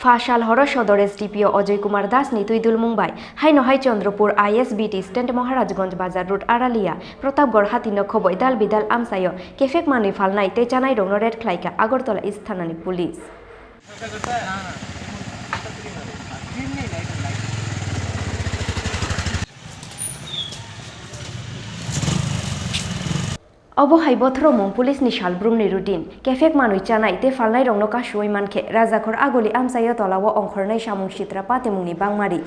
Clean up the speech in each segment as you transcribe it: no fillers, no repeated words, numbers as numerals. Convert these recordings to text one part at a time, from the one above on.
ফাশাল হর সদর SDPO অজয় কুমার দাস নি তুইদুলমুং বাই হাইনহাই Chandrapur ISBT stand Maharajganj Bazar route Araliya Pratapgarh হাতিন খবই দাল বিদাল আমসায় কেফেক মানই ফালনাই তে চানাই রং রেড খ্লাইকা আগরতলা ইস্ট থানানি পুলিশ অবহাই বথরমুং পুলিশ নি সালব্রুমনি রুটিন কেফেক মানুই চানাই তে ফালনাই রং নকা সুই মানখে রাজাখর আগলি আমসায় তলাও অংখরনাই সামুং সিত্রা পাতিমুংনি বাংমারি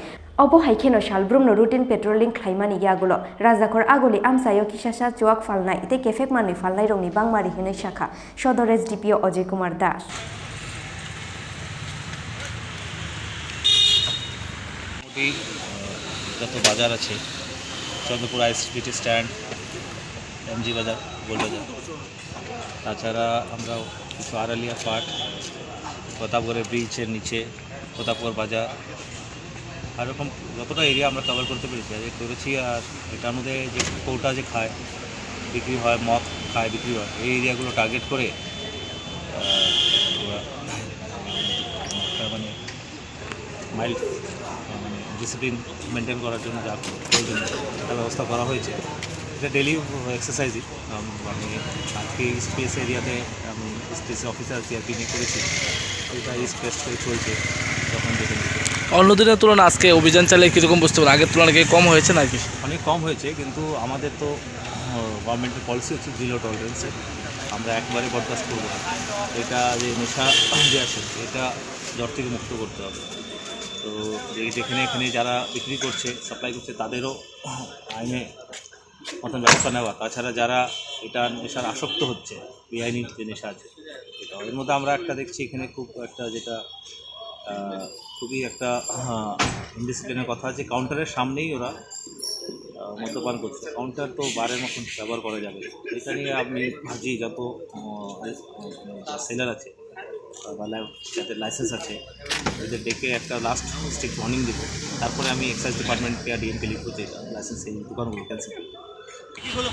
অবহাই খেনো সালব্রুমনো রুটিন পেট্রোলিং খ্লাইমানি ইয়াগুলো রাজাখর আগলি আমসায় কিসাসা চুয়াক ফালনাই তে কেফেক মানুই ফালনাই রংনি বাংমারি হেনই শাখা সদর SDPO অজয় কুমার দাস যত বাজার আছে চন্দ্রপুর ISBT স্ট্যান্ড MG বাজার গোলবাজার তাছাড়া আমরা কিছু আড়ালিয়া পাট প্রতাপগড়ের ব্রিজের নিচে প্রতাপগড় বাজার আর এরকম যতটা এরিয়া আমরা কভার করতে করেছি আর এটার মধ্যে যে কৌটা যে খায় বিক্রি হয় মদ খায় বিক্রি হয় এই এরিয়াগুলো টার্গেট করে মানে মাইল্ড মানে ডিসিপ্লিন মেনটেন করার জন্য যা প্রয়োজন একটা ব্যবস্থা করা হয়েছে এটা ডেলি এক্সারসাইজই আমি আজকে স্পেস এরিয়াতে আমি স্পেস অফিসার CRP নিয়ে করেছি এটা স্পেস করে চলছে যখন দেখে অন্য দিনের তুলনায় আজকে অভিযান চালিয়ে কীরকম বুঝতে পারেন আগের তুলনায় কি কম হয়েছে নাকি অনেক কম হয়েছে কিন্তু আমাদের তো গভর্নমেন্টের পলিসি হচ্ছে জিরো টলারেন্সে আমরা একবারে বরদাস্ত করবো না এটা যে নেশা যে আছে এটা জ্বর থেকে মুক্ত করতে হবে তো যেখানে এখানে যারা বিক্রি করছে সাপ্লাই করছে তাদেরও আইনে মতন ব্যবস্থা নেওয়া তাছাড়া যারা এটা নেশার আসক্ত হচ্ছে বেআইনি যে নেশা আছে এটা এর মধ্যে আমরা একটা দেখছি এখানে খুব একটা যেটা খুবই একটা ইনডিসিপ্লিনের কথা আছে কাউন্টারের সামনেই ওরা মদ্যপান করছে কাউন্টার তো বারের মতন ব্যবহার করা যাবে এটা নিয়ে আপনি ভাবছি যত সেলার আছে বা যাদের লাইসেন্স আছে এদের ডেকে একটা লাস্ট স্ট্রিক্ট ওয়ার্নিং দেবো তারপরে আমি এক্সাইজ ডিপার্টমেন্টকে আর DMকে লিখবো যে লাইসেন্স এই দোকানগুলো ক্যান্সেল করবো কি হলো